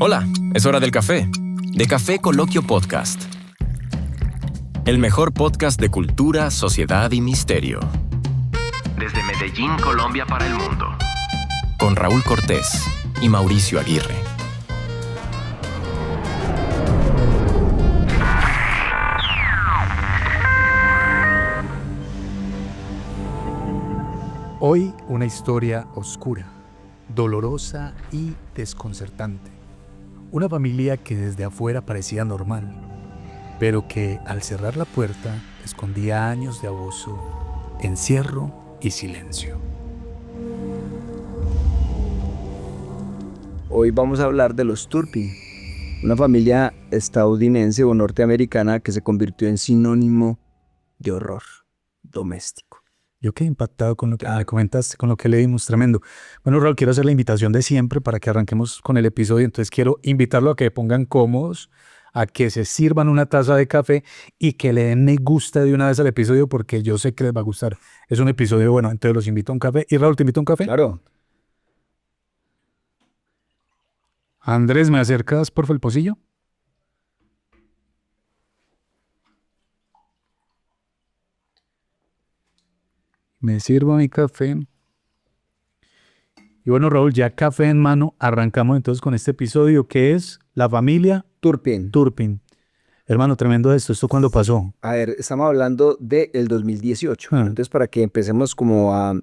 Hola, es hora del café. De Café Coloquio Podcast. El mejor podcast de cultura, sociedad y misterio. Desde Medellín, Colombia para el mundo. Con Raúl Cortés y Mauricio Aguirre. Hoy una historia oscura, dolorosa y desconcertante. Una familia que desde afuera parecía normal, pero que al cerrar la puerta escondía años de abuso, encierro y silencio. Hoy vamos a hablar de los Turpin, una familia estadounidense o norteamericana que se convirtió en sinónimo de horror doméstico. Yo quedé impactado con lo que comentaste, con lo que leímos, tremendo. Bueno, Raúl, quiero hacer la invitación de siempre para que arranquemos con el episodio. Entonces quiero invitarlo a que se pongan cómodos, a que se sirvan una taza de café y que le den me gusta de una vez al episodio porque yo sé que les va a gustar. Es un episodio bueno, entonces los invito a un café. ¿Y Raúl, te invito a un café? Claro. Andrés, ¿me acercas por favor el pocillo? Me sirvo mi café. Y bueno, Raúl, ya café en mano, arrancamos entonces con este episodio que es la familia Turpin. Hermano, tremendo esto. ¿Esto cuándo pasó? A ver, estamos hablando del 2018. Entonces, para que empecemos como a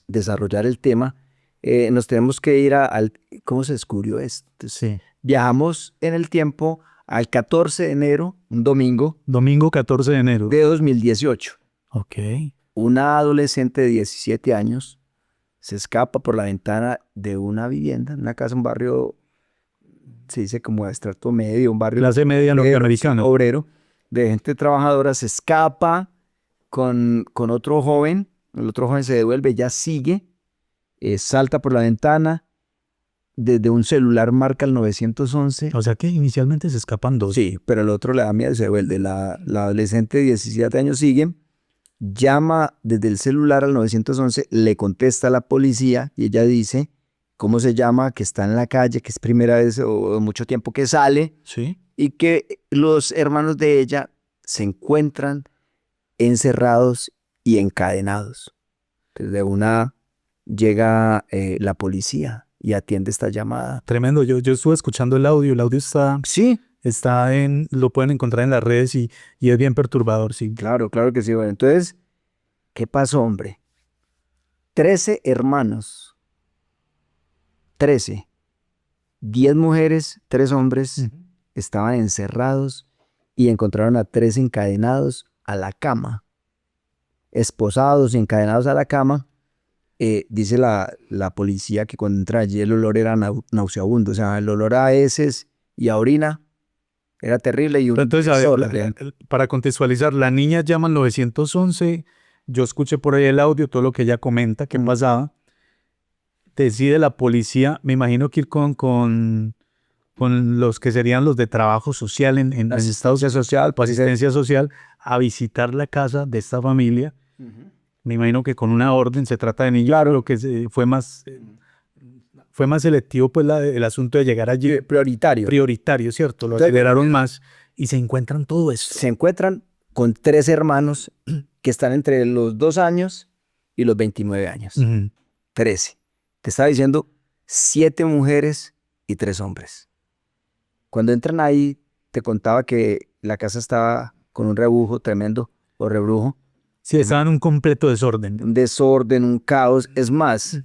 desarrollar el tema, nos tenemos que ir al... ¿Cómo se descubrió esto? Sí. Viajamos en el tiempo al 14 de enero, un domingo. Domingo 14 de enero. De 2018. Ok. Una adolescente de 17 años se escapa por la ventana de una vivienda, una casa, un barrio, se dice como de estrato medio, un barrio... Clase media norteamericana. Obrero, de gente trabajadora, se escapa con otro joven, el otro joven se devuelve, ella sigue, salta por la ventana, desde un celular marca el 911. O sea que inicialmente se escapan dos. Sí, pero el otro le da miedo y se devuelve. La adolescente de 17 años sigue, llama desde el celular al 911, le contesta a la policía y ella dice cómo se llama, que está en la calle, que es primera vez o mucho tiempo que sale, Sí. y que los hermanos de ella se encuentran encerrados y encadenados. Desde una llega la policía y atiende esta llamada. Tremendo. Yo estuve escuchando el audio está... Sí. Lo pueden encontrar en las redes y es bien perturbador, sí. Claro que sí. Bueno, entonces, ¿qué pasó, hombre? 13 hermanos. 13. 10 mujeres, 3 hombres estaban encerrados y encontraron a 3 encadenados a la cama. Esposados y encadenados a la cama. Dice la policía que cuando entra allí el olor era nauseabundo. O sea, el olor a heces y a orina era terrible. Y entonces, a ver, para contextualizar, la niña llama al 911, yo escuché por ahí el audio, todo lo que ella comenta, qué pasaba. Decide la policía, me imagino que ir con los que serían los de trabajo social en asistencia social, asistencia social, a visitar la casa de esta familia. Me imagino que con una orden, se trata de niños, claro, lo que fue más selectivo pues el asunto de llegar allí. Prioritario, ¿cierto? Lo aceleraron más y se encuentran todo eso. Se encuentran con 3 hermanos que están entre los 2 años y los 29 años. 13. Te estaba diciendo 7 mujeres y 3 hombres. Cuando entran ahí, te contaba que la casa estaba con un rebujo tremendo o rebrujo. Sí, estaba en un completo desorden. Un desorden, un caos. Es más,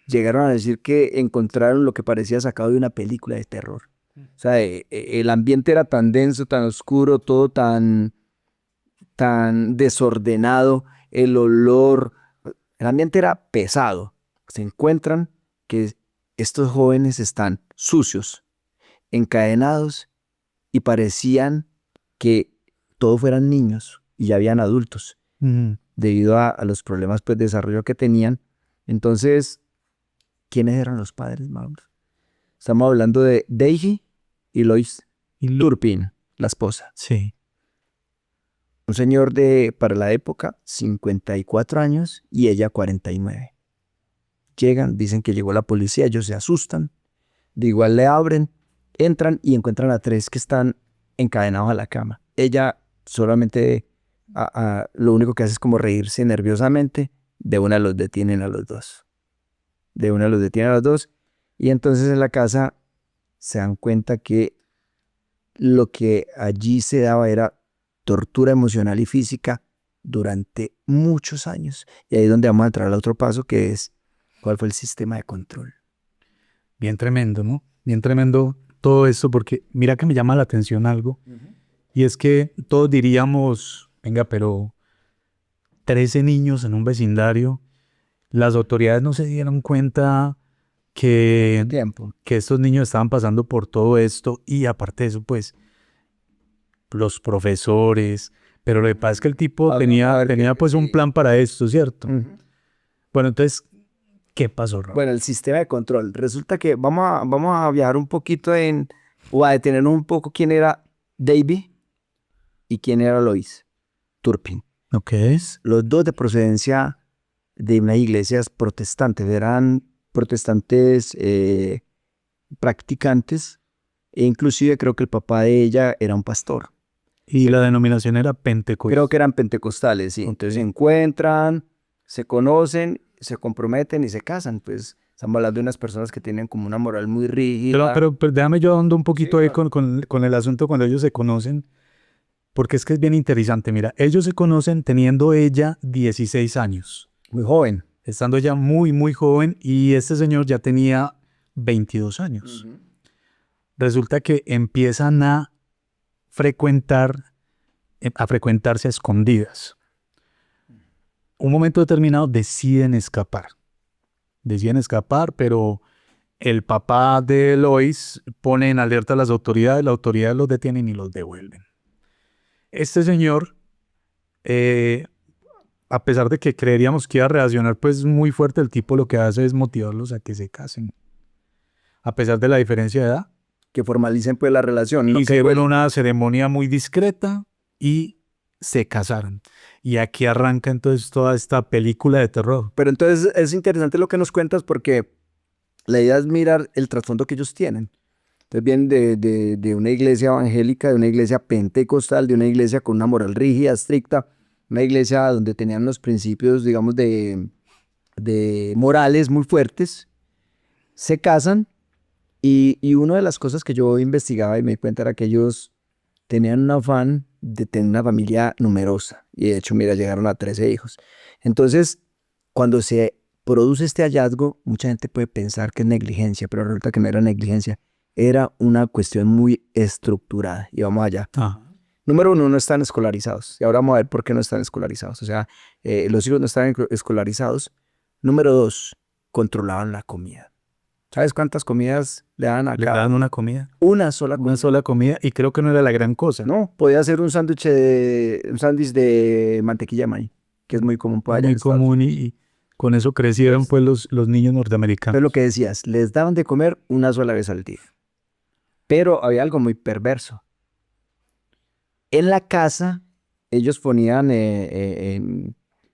llegaron a decir que encontraron lo que parecía sacado de una película de terror. O sea, el ambiente era tan denso, tan oscuro, todo tan desordenado, el olor, el ambiente era pesado. Se encuentran que estos jóvenes están sucios, encadenados y parecían que todos fueran niños y ya habían adultos debido a los problemas pues, de desarrollo que tenían. Entonces, ¿quiénes eran los padres, Mauro? Estamos hablando de Daisy y Lois Turpin, la esposa. Sí. Un señor para la época, 54 años y ella 49. Llegan, dicen que llegó la policía, ellos se asustan, de igual le abren Entran y encuentran a 3 que están encadenados a la cama. Ella solamente lo único que hace es como reírse nerviosamente. De una los detienen a los dos. Y entonces en la casa se dan cuenta que lo que allí se daba era tortura emocional y física durante muchos años. Y ahí es donde vamos a entrar al otro paso, que es cuál fue el sistema de control. Bien tremendo, ¿no? Bien tremendo todo esto, porque mira que me llama la atención algo, y es que todos diríamos, venga, pero 13 niños en un vecindario, las autoridades no se dieron cuenta que estos niños estaban pasando por todo esto, y aparte de eso, pues, los profesores, pero lo que pasa es que el tipo tenía pues un plan para esto, ¿cierto? Bueno, entonces, ¿qué pasó, Raúl? Bueno, el sistema de control. Resulta que vamos a viajar un poquito o a detenernos un poco quién era Davy y quién era Lois Turpin. Ok. Los dos de procedencia de unas iglesias protestantes, eran protestantes practicantes, e inclusive creo que el papá de ella era un pastor. Y la denominación era Pentecostal. Creo que eran pentecostales, sí. Entonces se encuentran, se conocen, se comprometen y se casan. Pues estamos hablando de unas personas que tienen como una moral muy rígida. Pero déjame yo ahondar un poquito ahí con el asunto cuando ellos se conocen, porque es que es bien interesante. Mira, ellos se conocen teniendo ella 16 años. Muy joven. Estando ella muy, muy joven, y este señor ya tenía 22 años. Resulta que empiezan a frecuentarse a escondidas. Un momento determinado deciden escapar, pero el papá de Lois pone en alerta a las autoridades los detienen y los devuelven. Este señor, a pesar de que creeríamos que iba a reaccionar pues muy fuerte, el tipo lo que hace es motivarlos a que se casen, a pesar de la diferencia de edad. Que formalicen pues la relación. Y se vuelve una ceremonia muy discreta y se casaron. Y aquí arranca entonces toda esta película de terror. Pero entonces es interesante lo que nos cuentas, porque la idea es mirar el trasfondo que ellos tienen. Entonces vienen de una iglesia evangélica, de una iglesia pentecostal, de una iglesia con una moral rígida, estricta, una iglesia donde tenían los principios, digamos, de morales muy fuertes. Se casan. Y una de las cosas que yo investigaba y me di cuenta era que ellos tenían un afán de tener una familia numerosa. Y de hecho, mira, llegaron a 13 hijos. Entonces, cuando se produce este hallazgo, mucha gente puede pensar que es negligencia, pero resulta que no era negligencia. Era una cuestión muy estructurada. Y vamos allá. Número 1, no están escolarizados. Y ahora vamos a ver por qué no están escolarizados. O sea, los hijos no están escolarizados. Número 2, controlaban la comida. ¿Sabes cuántas comidas le daban a cada? Le daban una comida. Una sola comida, y creo que no era la gran cosa. No, podía hacer un sándwich de mantequilla de maíz, que es muy común para allá. Muy común, y con eso crecieron pues los niños norteamericanos. Pero lo que decías, les daban de comer una sola vez al día. Pero había algo muy perverso. En la casa, ellos ponían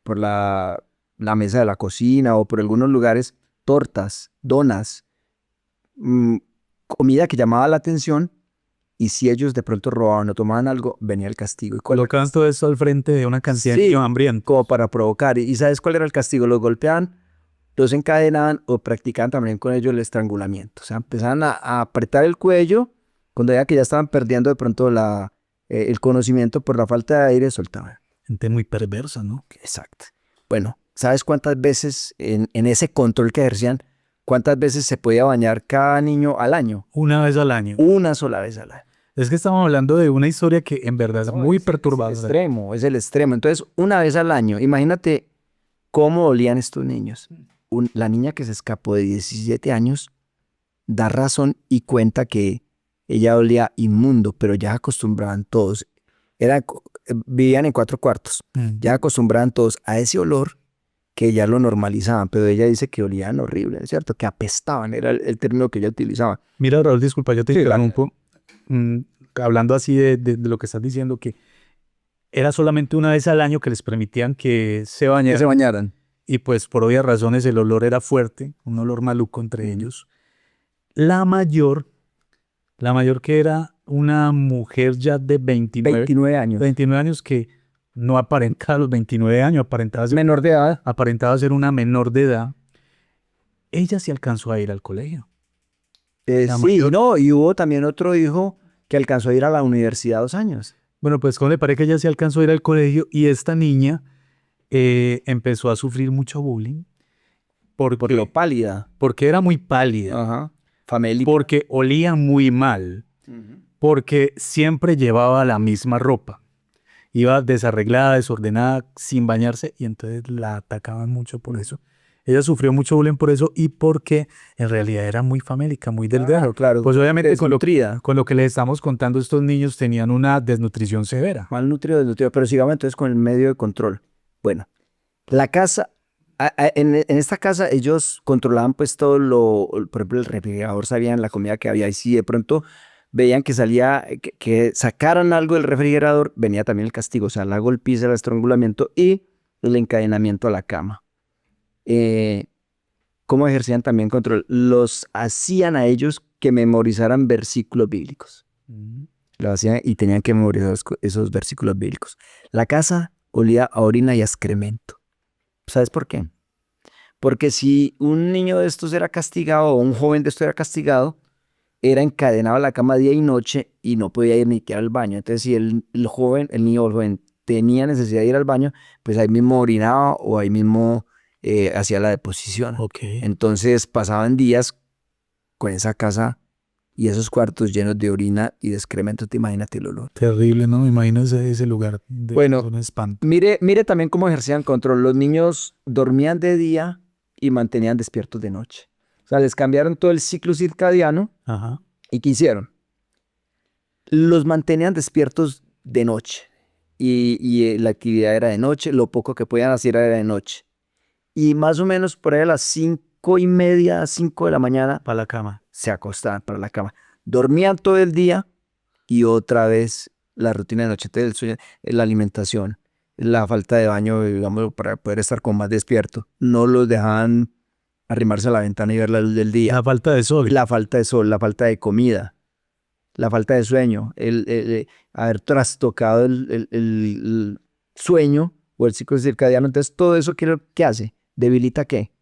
por la mesa de la cocina o por algunos lugares tortas, donas, comida que llamaba la atención, y si ellos de pronto robaban o tomaban algo, venía el castigo. Colocaban todo eso al frente de una cantidad de niños hambrientos. Como para provocar. ¿Y sabes cuál era el castigo? Los golpeaban, los encadenaban o practicaban también con ellos el estrangulamiento. O sea, empezaban a apretar el cuello, cuando veían que ya estaban perdiendo de pronto el conocimiento por la falta de aire, soltaban. Gente muy perversa, ¿no? Exacto. Bueno, ¿sabes cuántas veces en ese control que ejercían, cuántas veces se podía bañar cada niño al año? Una vez al año. Una sola vez al año. Es que estamos hablando de una historia que en verdad es muy perturbadora. Es el extremo. Entonces, una vez al año, imagínate cómo olían estos niños. La niña que se escapó de 17 años da razón y cuenta que ella olía inmundo, pero ya acostumbraban todos. Vivían en 4 cuartos. Ya acostumbraban todos a ese olor, que ya lo normalizaban, pero ella dice que olían horrible, ¿es cierto? Que apestaban, era el término que ella utilizaba. Mira, Raúl, disculpa, yo te interrumpo. Hablando así de lo que estás diciendo, que era solamente una vez al año que les permitían que se bañaran. Y pues por obvias razones el olor era fuerte, un olor maluco entre ellos. La mayor La mayor que era una mujer ya de 29 años. 29 años que no aparentaba los 29 años, Menor de edad. aparentaba ser una menor de edad. Ella sí alcanzó a ir al colegio. La Sí, mayor. no, y hubo también otro hijo que alcanzó a ir a la universidad 2 años. Bueno, pues como le parece que ella sí alcanzó a ir al colegio y esta niña empezó a sufrir mucho bullying Por lo pálida. porque era muy pálida, Ajá. Famélica. porque olía muy mal, porque siempre llevaba la misma ropa. Iba desarreglada, desordenada, sin bañarse y entonces la atacaban mucho por eso. Ella sufrió mucho bullying por eso y porque en realidad era muy famélica, muy delgada. Claro, claro. Pues obviamente Desnutrida. con lo que les estamos contando, estos niños tenían una desnutrición severa. Malnutrido, desnutrido. Pero sigamos entonces con el medio de control. Bueno, la casa, en esta casa ellos controlaban pues todo por ejemplo, el refrigerador, sabían la comida que había y si de pronto veían que salía, que sacaran algo del refrigerador, venía también el castigo, o sea, la golpiza, el estrangulamiento y el encadenamiento a la cama. ¿Cómo ejercían también control? Los hacían a ellos que memorizaran versículos bíblicos. Lo hacían y tenían que memorizar esos versículos bíblicos. La casa olía a orina y a excremento. ¿Sabes por qué? Porque si un niño de estos era castigado o un joven de estos era castigado, era encadenado a la cama día y noche y no podía ir ni siquiera al baño. Entonces, si el niño o el joven tenía necesidad de ir al baño, pues ahí mismo orinaba o ahí mismo hacía la deposición. Okay. Entonces pasaban días con esa casa y esos cuartos llenos de orina y de excremento. Te imagínate el olor. Terrible, ¿no? Me imagino ese lugar de Bueno, un espanto. Mire también cómo ejercían control. Los niños dormían de día y mantenían despiertos de noche. O sea, les cambiaron todo el ciclo circadiano. Ajá. ¿Y qué hicieron? Los mantenían despiertos de noche. Y la actividad era de noche. Lo poco que podían hacer era de noche. Y más o menos por ahí a las 5:30, 5 de la mañana, Para la cama. se acostaban para la cama. Dormían todo el día y otra vez la rutina de noche. Entonces, el sueño, la alimentación, la falta de baño, digamos, para poder estar con más despierto. No los dejaban arrimarse a la ventana y ver la luz del día. La falta de sol. La falta de sol, la falta de comida, la falta de sueño, el haber trastocado el sueño o el ciclo circadiano. Entonces, todo eso, ¿qué hace? ¿Debilita qué?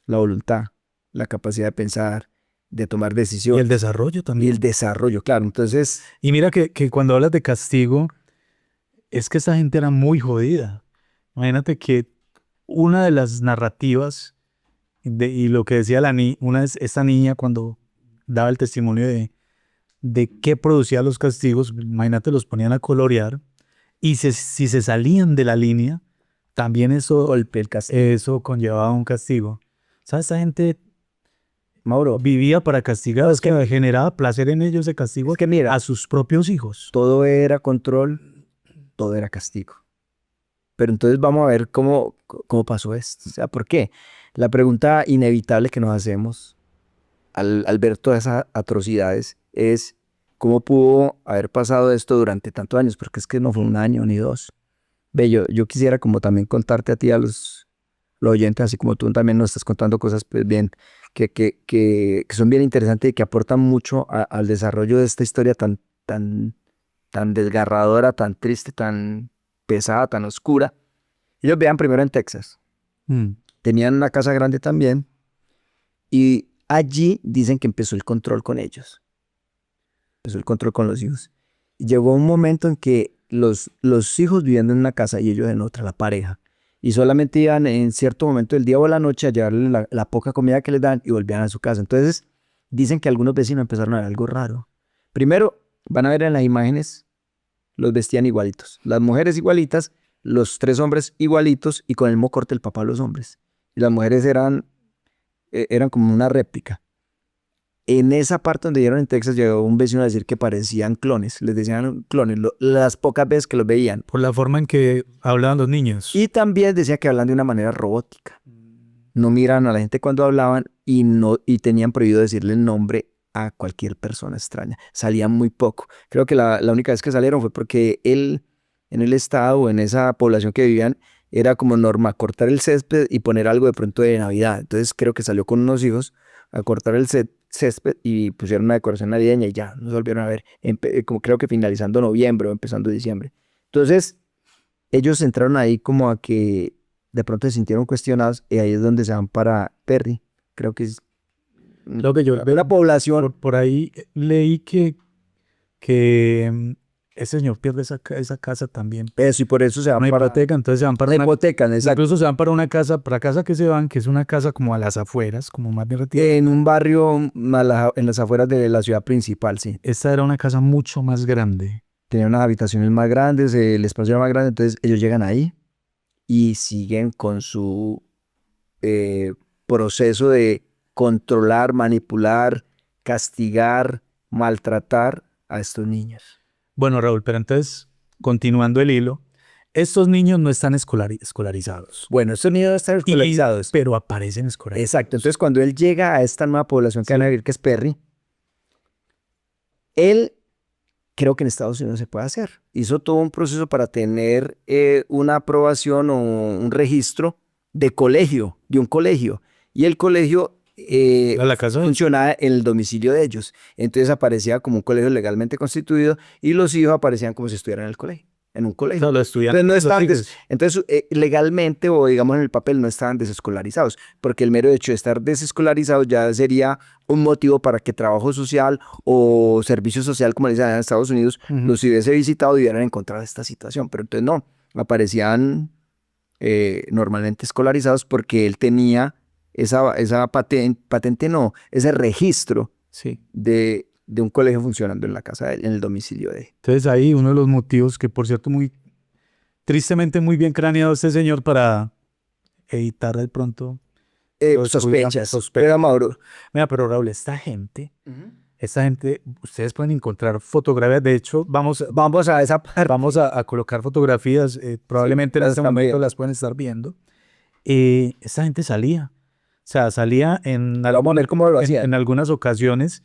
La voluntad, la capacidad de pensar, de tomar Y decisiones. el desarrollo Y también. el desarrollo, claro. Entonces, Y mira que cuando hablas de castigo, es que esa gente era muy jodida. Imagínate que una de las narrativas y lo que decía esta niña cuando daba el testimonio de qué producía los castigos, imagínate, los ponían a colorear y si se salían de la línea, también golpe el castigo. eso conllevaba un castigo. ¿Sabes? Esta gente Mauro, vivía para castigar, es que generaba placer en ellos de castigo es que mira, a sus propios hijos. todo era control, todo era castigo. Pero entonces vamos a ver cómo pasó esto. O sea, ¿por qué? La pregunta inevitable que nos hacemos al ver todas esas atrocidades es ¿cómo pudo haber pasado esto durante tantos años? Porque es que no fue un año ni dos. Ve, yo quisiera como también contarte a ti, a los oyentes, así como tú también nos estás contando cosas pues bien, que son bien interesantes y que aportan mucho al desarrollo de esta historia tan desgarradora, tan triste, tan pesada, tan oscura. Ellos vean primero en Texas. Tenían una casa grande también y allí dicen que empezó el control con ellos. Empezó el control con los hijos. Y llegó un momento en que los hijos vivían en una casa y ellos en otra, la pareja. Y solamente iban en cierto momento del día o la noche a llevarle la poca comida que les dan y volvían a su casa. Entonces dicen que algunos vecinos empezaron a ver algo raro. Primero, van a ver en las imágenes, los vestían igualitos. Las mujeres igualitas, los 3 hombres igualitos y con el mismo corte el papá de los hombres. Y las mujeres eran como una réplica. En esa parte donde llegaron en Texas llegó un vecino a decir que parecían clones. Les decían clones las pocas veces que los veían. Por la forma en que hablaban los niños. Y también decía que hablan de una manera robótica. No miran a la gente cuando hablaban y tenían prohibido decirle el nombre a cualquier persona extraña. Salían muy poco. Creo que la única vez que salieron fue porque él, en el estado o en esa población que vivían, era como norma cortar el césped y poner algo de pronto de Navidad. Entonces creo que salió con unos hijos a cortar el césped y pusieron una decoración navideña y ya, no se volvieron a ver, como creo que finalizando noviembre o empezando diciembre. Entonces, ellos entraron ahí como a que de pronto se sintieron cuestionados y ahí es donde se van para Perry. Creo que es Lo que yo una población. por ahí leí que ese señor pierde esa casa también. Eso, y por eso se van Una para hipoteca, entonces se van para la una, hipoteca, exacto. incluso se van para una casa, para casa que se van, que es una casa como a las afueras, como más bien retirada. En un barrio en las afueras de la ciudad principal, sí. Esta era una casa mucho más grande. Tenía unas habitaciones más grandes, el espacio era más grande, entonces ellos llegan ahí y siguen con su proceso de controlar, manipular, castigar, maltratar a estos niños. Bueno, Raúl, pero entonces, continuando el hilo, estos niños no están escolarizados. Bueno, estos niños están escolarizados. Pero aparecen escolarizados. Exacto, entonces cuando él llega a esta nueva población que van a vivir, que es Perry, él creo que en Estados Unidos se puede hacer. Hizo todo un proceso para tener una aprobación o un registro de colegio, de un colegio. Y el colegio La casa de- funcionaba en el domicilio de ellos. Entonces aparecía como un colegio legalmente constituido y los hijos aparecían como si estuvieran en el colegio, en un colegio. Todos los estudiantes. Entonces, no los estaban hijos. entonces legalmente o digamos en el papel no estaban desescolarizados, porque el mero hecho de estar desescolarizados ya sería un motivo para que trabajo social o servicio social, como le dicen en Estados Unidos, Ujú. los hubiese visitado y hubieran encontrado esta situación. Pero entonces no, aparecían normalmente escolarizados porque él tenía esa patente no, ese registro Sí. de un colegio funcionando en la casa de él, en el domicilio de él. Entonces ahí uno de los motivos que, por cierto, muy tristemente muy bien craneado este señor para evitar de pronto los Sospechas. sospechas. Pero Mauro. Mira, pero Raúl, esta gente, ustedes pueden encontrar fotografías. De hecho, vamos a esa parte. a colocar fotografías. Probablemente en las este están momento viendo. las pueden estar viendo. Esta gente salía. O sea, salía Vamos a ver cómo lo hacía. en algunas ocasiones.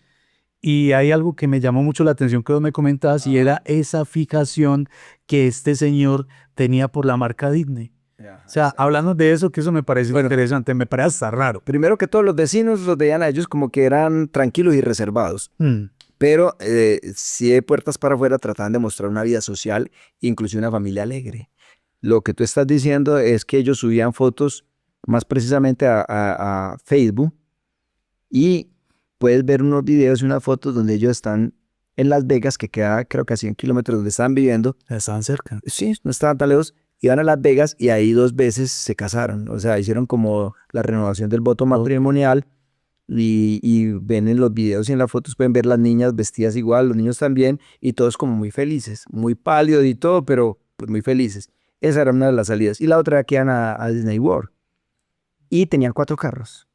Y hay algo que me llamó mucho la atención que vos me comentabas y era esa fijación que este señor tenía por la marca Disney. O sea, hablando de eso, que eso me parece interesante, me parece hasta raro. Primero que todo, los vecinos los veían a ellos como que eran tranquilos y reservados. Pero sí de puertas para afuera trataban de mostrar una vida social, inclusive una familia alegre. Lo que tú estás diciendo es que ellos subían fotos más precisamente a Facebook y puedes ver unos videos y unas fotos donde ellos están en Las Vegas, que queda creo que a 100 kilómetros donde estaban viviendo. Estaban cerca. Sí, no estaban tan lejos. Iban a Las Vegas y ahí 2 veces se casaron. O sea, hicieron como la renovación del voto matrimonial y ven en los videos y en las fotos pueden ver las niñas vestidas igual, los niños también, y todos como muy felices, muy pálidos y todo, pero pues muy felices. Esa era una de las salidas. Y la otra era que iban a Disney World. Y tenían 4 carros.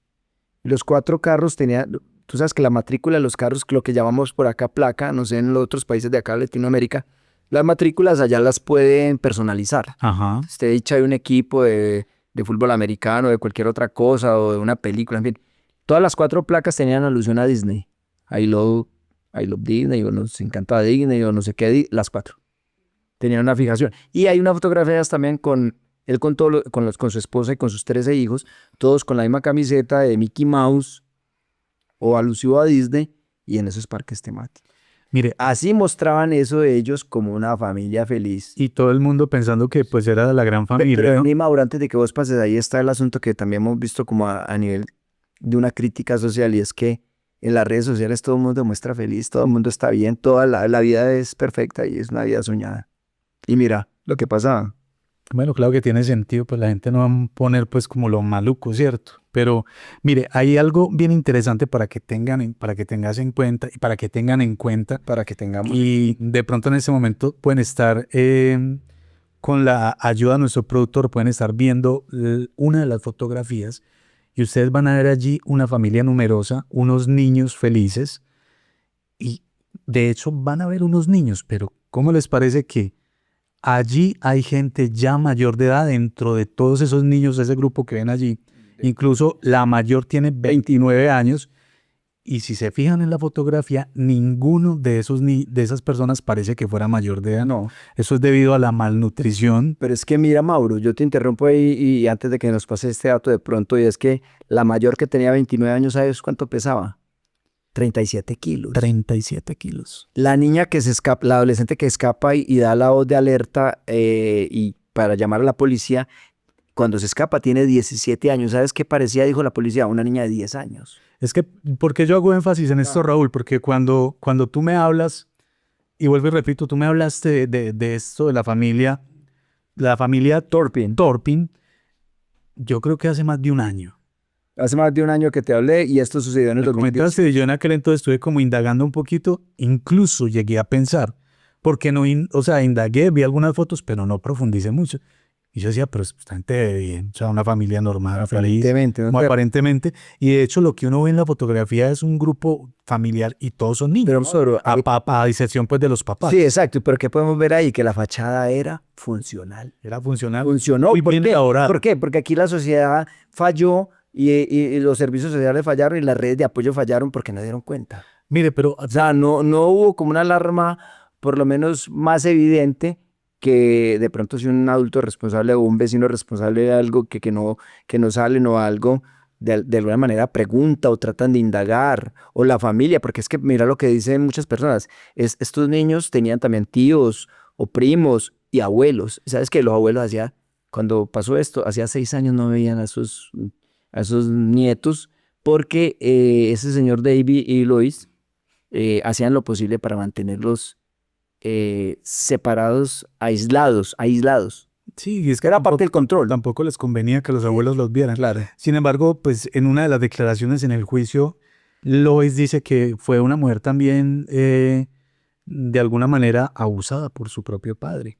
Y los 4 carros tenían... Tú sabes que la matrícula de los carros, lo que llamamos por acá placa, no sé, en los otros países de acá de Latinoamérica, las matrículas allá las pueden personalizar. Ajá. Esté dicha de un equipo de fútbol americano, de cualquier otra cosa, o de una película, en fin. Todas las 4 placas tenían alusión a Disney. I love Disney, o nos encanta Disney, o no sé qué, las 4. Tenían una fijación. Y hay una fotografía también con él, con su esposa y con sus 13 hijos, todos con la misma camiseta de Mickey Mouse, o alusivo a Disney, y en esos parques temáticos. Mire, Así mostraban eso de ellos como una familia feliz. y todo el mundo pensando que pues era la gran familia. Pero ¿no? Mauro, antes de que vos pases, ahí está el asunto que también hemos visto como a nivel de una crítica social, y es que en las redes sociales todo el mundo muestra feliz, todo el mundo está bien, toda la vida es perfecta y es una vida soñada. Y mira lo que pasaba. Bueno, claro que tiene sentido, pues la gente no va a poner pues como lo maluco, ¿cierto? Pero mire, hay algo bien interesante para que tengas en cuenta y para que tengan en cuenta. Para que tengamos... Y de pronto en este momento pueden estar con la ayuda de nuestro productor, pueden estar viendo una de las fotografías y ustedes van a ver allí una familia numerosa, unos niños felices y de hecho van a ver unos niños, pero ¿cómo les parece que allí hay gente ya mayor de edad dentro de todos esos niños, ese grupo que ven allí? Incluso la mayor tiene 29 años y si se fijan en la fotografía, ninguno de esas personas parece que fuera mayor de edad. No. Eso es debido a la malnutrición. Pero es que mira, Mauro, yo te interrumpo ahí y antes de que nos pase este dato de pronto, y es que la mayor que tenía 29 años, ¿sabes cuánto pesaba? 37 kilos. 37 kilos. La niña que se escapa, la adolescente que escapa y da la voz de alerta y para llamar a la policía, cuando se escapa tiene 17 años. ¿Sabes qué parecía? Dijo la policía, una niña de 10 años. Es que, ¿por qué yo hago énfasis en esto, Raúl? Porque cuando tú me hablas, y vuelvo y repito, tú me hablaste de esto, de la familia Torpin, yo creo que hace más de un año. Hace más de un año que te hablé y esto sucedió en el Me 2010. comentaste, yo en aquel entonces estuve como indagando un poquito, incluso llegué a pensar, porque no, o sea, indagué, vi algunas fotos, pero no profundicé mucho. Y yo decía, pero esta gente ve bien, o sea, una familia normal, Aparentemente, feliz, ¿no? aparentemente. Y de hecho, lo que uno ve en la fotografía es un grupo familiar y todos son niños. Pero, Mauro, a excepción pues de los papás. sí, exacto, pero ¿qué podemos ver ahí? Que la fachada era funcional. Era funcional. Funcionó. Muy ¿Por bien qué? elaborado. ¿Por qué? Porque aquí la sociedad falló y los servicios sociales fallaron y las redes de apoyo fallaron porque no dieron cuenta. Mire, pero O sea, no hubo como una alarma, por lo menos más evidente, que de pronto si un adulto responsable o un vecino responsable de algo que no salen o algo, de alguna manera pregunta o tratan de indagar, o la familia, porque es que mira lo que dicen muchas personas, estos niños tenían también tíos o primos y abuelos. ¿Sabes qué? Los abuelos cuando pasó esto, hacía 6 años no veían a sus nietos, porque ese señor David y Lois hacían lo posible para mantenerlos separados, aislados. sí, es que Era parte del control. tampoco les convenía que los abuelos los vieran. Claro. Sin embargo, pues en una de las declaraciones en el juicio, Lois dice que fue una mujer también de alguna manera abusada por su propio padre.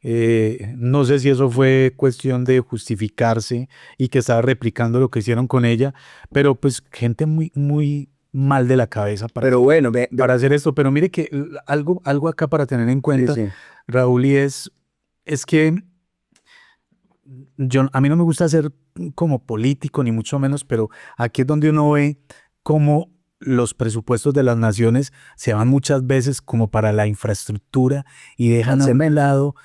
No sé si eso fue cuestión de justificarse y que estaba replicando lo que hicieron con ella, pero pues gente muy, muy mal de la cabeza Pero bueno, para hacer esto. Pero mire que algo acá para tener en cuenta, sí. Raúl, y es que a mí no me gusta ser como político, ni mucho menos, pero aquí es donde uno ve cómo los presupuestos de las naciones se van muchas veces como para la infraestructura y dejan a un lado,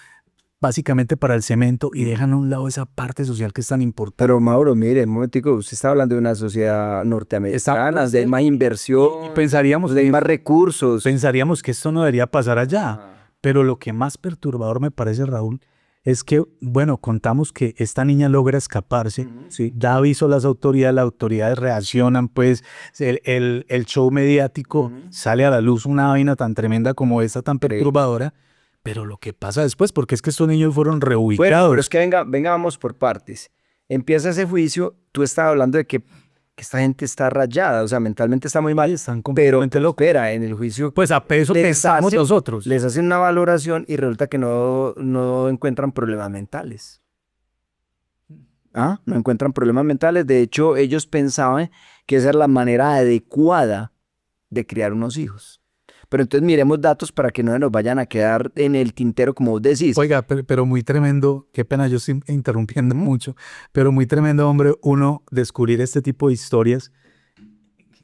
básicamente para el cemento, y dejan a un lado esa parte social que es tan importante. Pero Mauro, mire, un momentico, usted está hablando de una sociedad norteamericana, de más inversión, de más recursos. Pensaríamos que esto no debería pasar allá, pero lo que más perturbador me parece, Raúl, es que, bueno, contamos que esta niña logra escaparse, Sí. da aviso a las autoridades reaccionan, pues el show mediático sale a la luz, una vaina tan tremenda como esta, tan perturbadora, pero lo que pasa después, porque es que estos niños fueron reubicados. Bueno, pero es que venga, vamos por partes. Empieza ese juicio, tú estabas hablando de que esta gente está rayada, o sea, mentalmente está muy mal, Están pero completamente locos. espera, en el juicio Pues a peso pensamos nosotros. les hacen una valoración y resulta que no encuentran problemas mentales. No encuentran problemas mentales. De hecho, ellos pensaban que esa era la manera adecuada de criar unos hijos. Pero entonces miremos datos para que no se nos vayan a quedar en el tintero, como vos decís. Oiga, pero muy tremendo, qué pena, yo estoy interrumpiendo mucho, pero muy tremendo, hombre, uno descubrir este tipo de historias.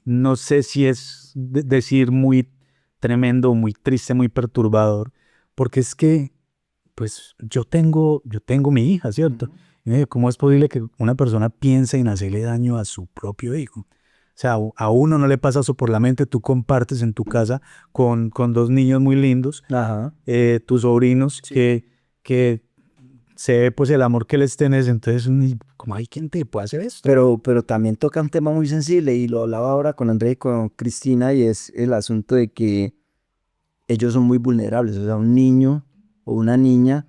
No sé si es decir muy tremendo, muy triste, muy perturbador, porque es que, pues, yo tengo mi hija, ¿cierto? Y ¿cómo es posible que una persona piense en hacerle daño a su propio hijo? O sea, a uno no le pasa eso por la mente. Tú compartes en tu casa con 2 niños muy lindos, Ajá. tus sobrinos, que se ve pues el amor que les tenés. Entonces, ¿cómo hay quien te puede hacer esto? Pero también toca un tema muy sensible y lo hablaba ahora con André y con Cristina, y es el asunto de que ellos son muy vulnerables. O sea, un niño o una niña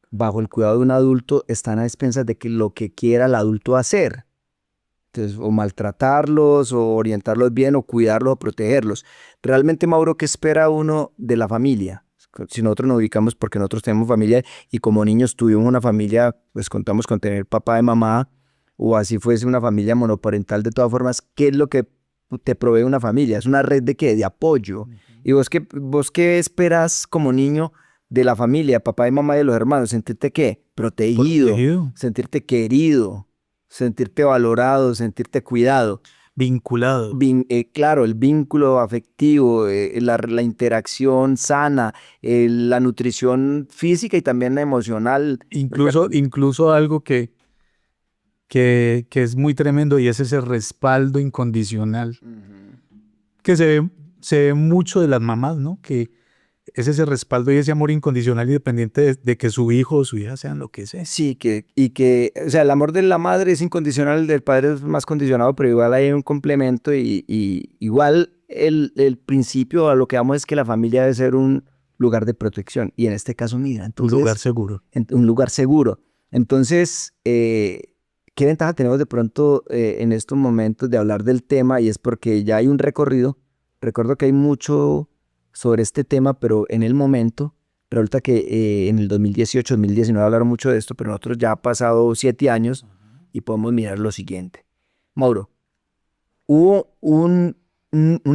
bajo el cuidado de un adulto están a expensas de que lo que quiera el adulto hacer. Entonces, o maltratarlos, o orientarlos bien, o cuidarlos, o protegerlos. Realmente, Mauro, ¿qué espera uno de la familia? Si nosotros nos ubicamos, porque nosotros tenemos familia, y como niños tuvimos una familia, pues contamos con tener papá y mamá, o así fuese una familia monoparental. De todas formas, ¿qué es lo que te provee una familia? Es una red de ¿qué? De apoyo. ¿Y vos qué esperas como niño de la familia, papá y mamá y de los hermanos? ¿Sentirte qué? Protegido. Sentirte querido, sentirte valorado, sentirte cuidado. Vinculado. Claro, el vínculo afectivo, la interacción sana, la nutrición física y también la emocional. Incluso algo que es muy tremendo, y es ese respaldo incondicional que se ve mucho de las mamás, ¿no? Que es ese respaldo y ese amor incondicional y dependiente de que su hijo o su hija sean lo que sea. Sí, o sea, el amor de la madre es incondicional, el del padre es más condicionado, pero igual hay un complemento y igual el principio a lo que vamos es que la familia debe ser un lugar de protección. Y en este caso, mira, Un entonces, lugar seguro. un lugar seguro. Entonces, ¿qué ventaja tenemos de pronto en estos momentos de hablar del tema? Y es porque ya hay un recorrido. Recuerdo que hay mucho sobre este tema, pero en el momento, resulta que en el 2018, 2019 hablaron mucho de esto, pero nosotros ya ha pasado 7 años y podemos mirar lo siguiente. Mauro, hubo un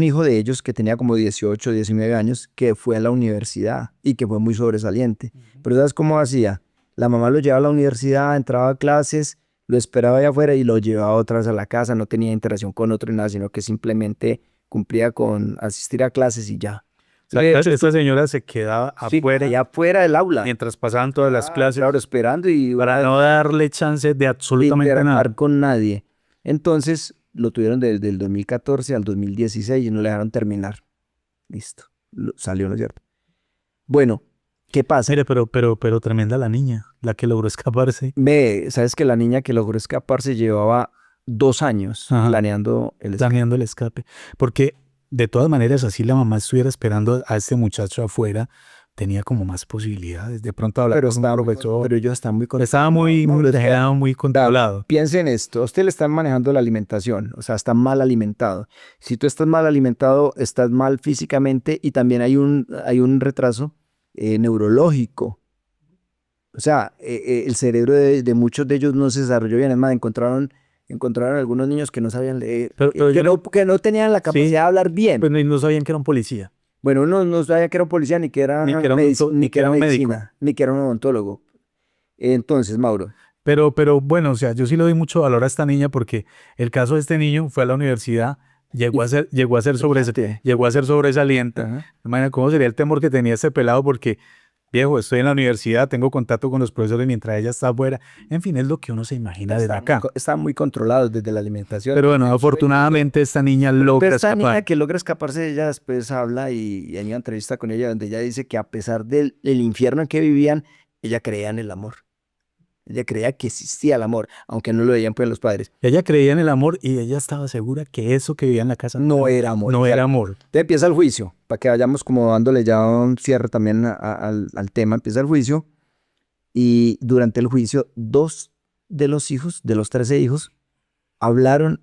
hijo de ellos que tenía como 18, 19 años que fue a la universidad y que fue muy sobresaliente. Pero ¿sabes cómo hacía? La mamá lo llevaba a la universidad, entraba a clases, lo esperaba allá afuera y lo llevaba otra vez a la casa, no tenía interacción con otro ni nada, sino que simplemente cumplía con asistir a clases y ya. Esta señora se quedaba Sí, afuera allá afuera del aula. mientras pasaban todas las clases Claro, esperando y para no darle chance de absolutamente interactuar nada. con nadie. Entonces lo tuvieron desde el 2014 al 2016 y no le dejaron terminar. Listo. Salió, ¿no es cierto? Bueno, ¿qué pasa? Mire, pero tremenda la niña, la que logró escaparse. Sabes que la niña que logró escaparse llevaba 2 años Ajá. planeando el escape. Planeando el escape. Porque de todas maneras, así la mamá estuviera esperando a este muchacho afuera, tenía como más posibilidades. De pronto hablar Pero con un estaba profesor. pero ellos están muy Estaba muy controlado. Piensa en esto, a usted le están manejando la alimentación, o sea, está mal alimentado. Si tú estás mal alimentado, estás mal físicamente y también hay un retraso neurológico. O sea, el cerebro de muchos de ellos no se desarrolló bien. Es más, encontraron algunos niños que no sabían leer, Pero que no tenían la capacidad de hablar bien. Pues no sabían que era un policía. Bueno, uno no sabía que era un policía, ni que era, Ni que era un médico. ni que era un odontólogo. Entonces, Mauro. Pero bueno, o sea, yo sí le doy mucho valor a esta niña porque el caso de este niño fue a la universidad, llegó a ser sobresaliente. Ajá. Imagina cómo sería el temor que tenía este pelado porque, viejo, estoy en la universidad, tengo contacto con los profesores mientras ella está afuera. En fin, es lo que uno se imagina desde acá. Están muy controlados desde la alimentación. Pero bueno, afortunadamente esta niña logra Pero esta escapar. niña que logra escaparse, ella después habla y hay una entrevista con ella donde ella dice que a pesar del infierno en que vivían, ella creía en el amor. Ella creía que existía el amor, aunque no lo veían pues los padres. Ella creía en el amor y ella estaba segura que eso que vivía en la casa No era amor. No era amor. Entonces empieza el juicio, para que vayamos como dándole ya un cierre también al tema. Empieza el juicio y durante el juicio 2 de los hijos, de los 13 hijos, hablaron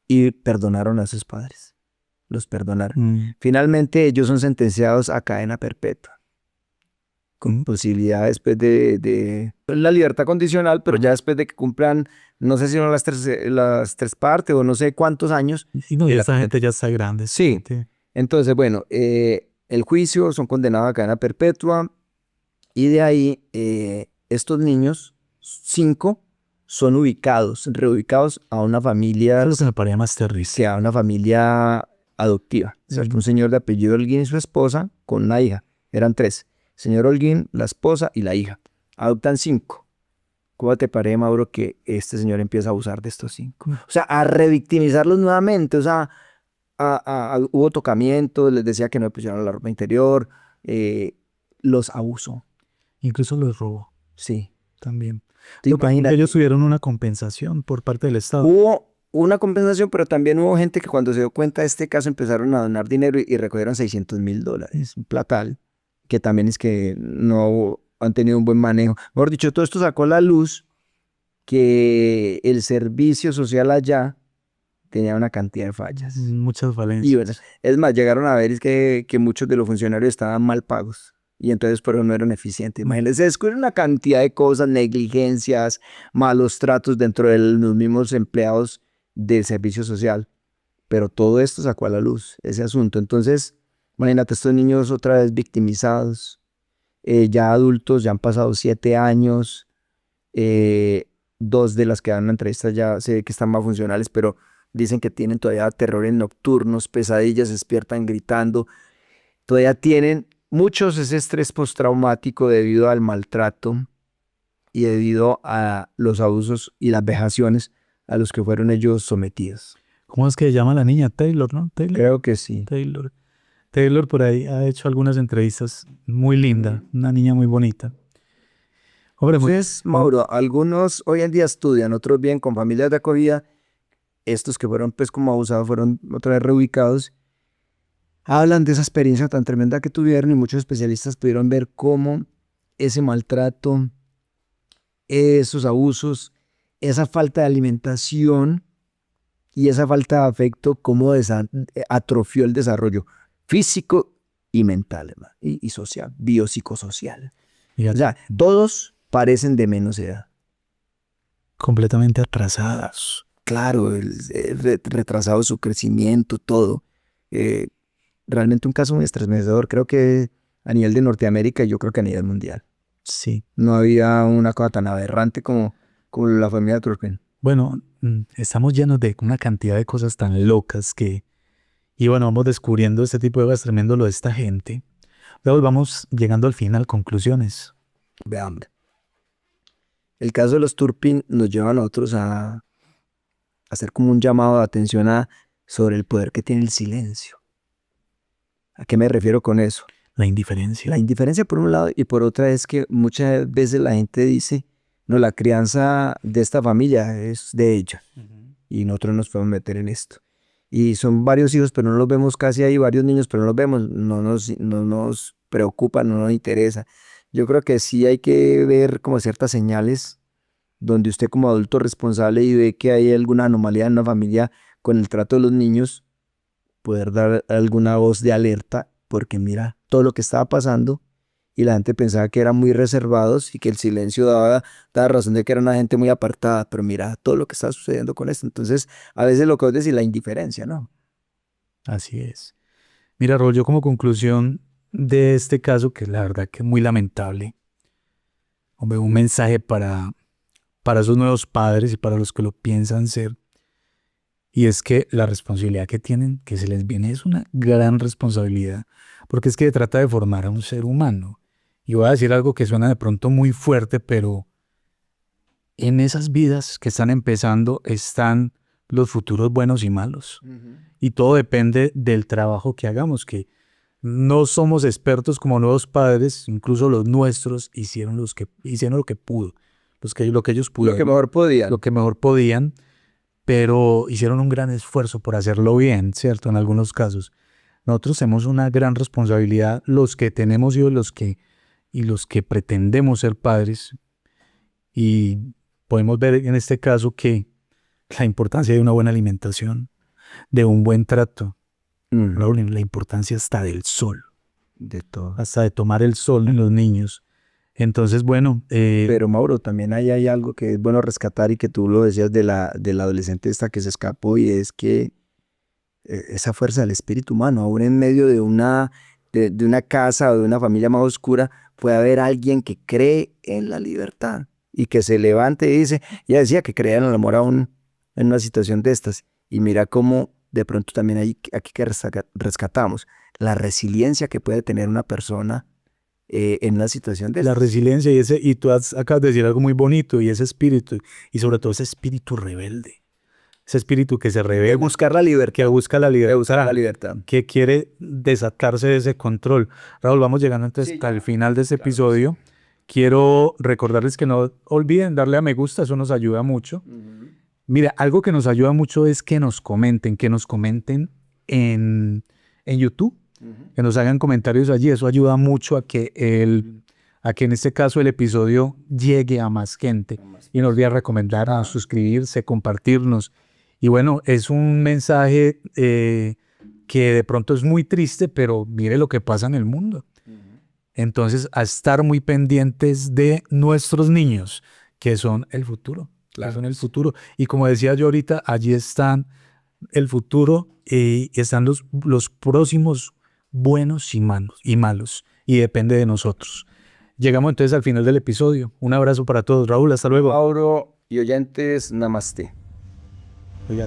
y perdonaron a sus padres. Los perdonaron. Finalmente ellos son sentenciados a cadena perpetua, con posibilidad después de la libertad condicional, pero ya después de que cumplan, no sé si son las 3 partes o no sé cuántos años. Y no, esta gente ya está grande. Sí. Entonces, bueno, el juicio son condenados a cadena perpetua y de ahí estos niños, 5, son reubicados a una familia. Eso es lo que me parecía más terrible. Sí, a una familia adoptiva. O sea, un señor de apellido Holguín y su esposa con una hija. Eran 3. Señor Holguín, la esposa y la hija. Adoptan 5. ¿Cómo te parece, Mauro, que este señor empieza a abusar de estos 5? O sea, a revictimizarlos nuevamente. O sea, hubo tocamientos, les decía que no le pusieron la ropa interior, los abusó. Incluso los robó. Sí. También. Imagínate. Ellos tuvieron una compensación por parte del Estado. Hubo una compensación, pero también hubo gente que cuando se dio cuenta de este caso empezaron a donar dinero y recogieron $600,000, un platal, que también es que no han tenido un buen manejo. Mejor dicho, todo esto sacó a la luz que el servicio social allá tenía una cantidad de fallas. Muchas Y falencias. bueno, es más, llegaron a ver que muchos de los funcionarios estaban mal pagos y entonces por eso no eran eficientes. Imagínense, se descubren una cantidad de cosas, negligencias, malos tratos dentro de los mismos empleados del servicio social, pero todo esto sacó a la luz ese asunto. Entonces, imagínate, estos niños otra vez victimizados, ya adultos, ya han pasado 7 años, 2 de las que dan una entrevista ya sé que están más funcionales, pero dicen que tienen todavía terrores nocturnos, pesadillas, despiertan gritando, todavía tienen muchos ese estrés postraumático debido al maltrato y debido a los abusos y las vejaciones a los que fueron ellos sometidos. ¿Cómo es que se llama la niña? Taylor, ¿no? Taylor. Creo que sí. Taylor por ahí ha hecho algunas entrevistas muy linda, una niña muy bonita. Hombre, Entonces, Mauro, algunos hoy en día estudian, otros bien con familias de acogida. Estos que fueron pues como abusados fueron otra vez reubicados. Hablan de esa experiencia tan tremenda que tuvieron y muchos especialistas pudieron ver cómo ese maltrato, esos abusos, esa falta de alimentación y esa falta de afecto, cómo atrofió el desarrollo físico y mental, hermano, y social, biopsicosocial. O sea, todos parecen de menos edad. Completamente atrasadas. Claro, retrasado su crecimiento, todo. Realmente un caso muy estremecedor, creo que a nivel de Norteamérica y yo creo que a nivel mundial. Sí. No había una cosa tan aberrante como la familia de Turpin. Bueno, estamos llenos de una cantidad de cosas tan locas que... Y bueno, vamos descubriendo este tipo de cosas tremendo lo de esta gente. Luego vamos llegando al final, conclusiones. Veamos. El caso de los Turpin nos lleva a nosotros a hacer como un llamado de atención sobre el poder que tiene el silencio. ¿A qué me refiero con eso? La indiferencia. La indiferencia por un lado y por otra es que muchas veces la gente dice, no, la crianza de esta familia es de ella y nosotros nos podemos meter en esto. Y son varios hijos, pero no los vemos casi ahí, varios niños, pero no los vemos, no nos preocupa, no nos interesa. Yo creo que sí hay que ver como ciertas señales donde usted como adulto responsable y ve que hay alguna anomalía en una familia con el trato de los niños, poder dar alguna voz de alerta, porque mira todo lo que estaba pasando y la gente pensaba que eran muy reservados y que el silencio daba razón de que era una gente muy apartada, pero mira todo lo que está sucediendo con esto. Entonces, a veces lo que vos decís, la indiferencia, ¿no? Así es. Mira, Raúl, yo como conclusión de este caso, que la verdad que es muy lamentable, hombre, un mensaje para esos nuevos padres y para los que lo piensan ser, y es que la responsabilidad que tienen, que se les viene, es una gran responsabilidad, porque es que se trata de formar a un ser humano. Y voy a decir algo que suena de pronto muy fuerte, pero en esas vidas que están empezando están los futuros buenos y malos. Y todo depende del trabajo que hagamos, que no somos expertos como nuevos padres, incluso los nuestros hicieron lo que pudo, lo que ellos pudieron. Lo que mejor podían. Lo que mejor podían, pero hicieron un gran esfuerzo por hacerlo bien, ¿cierto? En algunos casos. Nosotros tenemos una gran responsabilidad, los que tenemos hijos, los que pretendemos ser padres, y podemos ver en este caso que la importancia de una buena alimentación, de un buen trato, la importancia hasta del sol. De todo. Hasta de tomar el sol en los niños. Entonces, bueno. Pero Mauro, también hay algo que es bueno rescatar y que tú lo decías de la adolescente esta que se escapó, y es que esa fuerza del espíritu humano, aún en medio de una casa o de una familia más oscura, puede haber alguien que cree en la libertad y que se levante y dice, ya decía que creía en el amor aún en una situación de estas. Y mira cómo de pronto también aquí que rescatamos la resiliencia que puede tener una persona en una situación de la estas. resiliencia y tú acabas de decir algo muy bonito, y ese espíritu, y sobre todo ese espíritu rebelde. Ese espíritu que se rebela. De buscar la libertad. Que busca la libertad. De buscar la libertad. Que quiere desatarse de ese control. Raúl, vamos llegando entonces al final de este episodio. Sí. Quiero recordarles que no olviden darle a me gusta, eso nos ayuda mucho. Mira, algo que nos ayuda mucho es que nos comenten en YouTube, que nos hagan comentarios allí. Eso ayuda mucho a que en este caso el episodio llegue a más gente. Y no olviden recomendarnos, suscribirse, compartirnos. Y bueno, es un mensaje que de pronto es muy triste, pero mire lo que pasa en el mundo. Entonces, a estar muy pendientes de nuestros niños, que son el futuro. Claro. Que son el futuro. Y como decía yo ahorita, allí están el futuro y están los próximos buenos y malos. Y depende de nosotros. Llegamos entonces al final del episodio. Un abrazo para todos. Raúl, hasta luego. Mauro y oyentes, namaste. Oiga,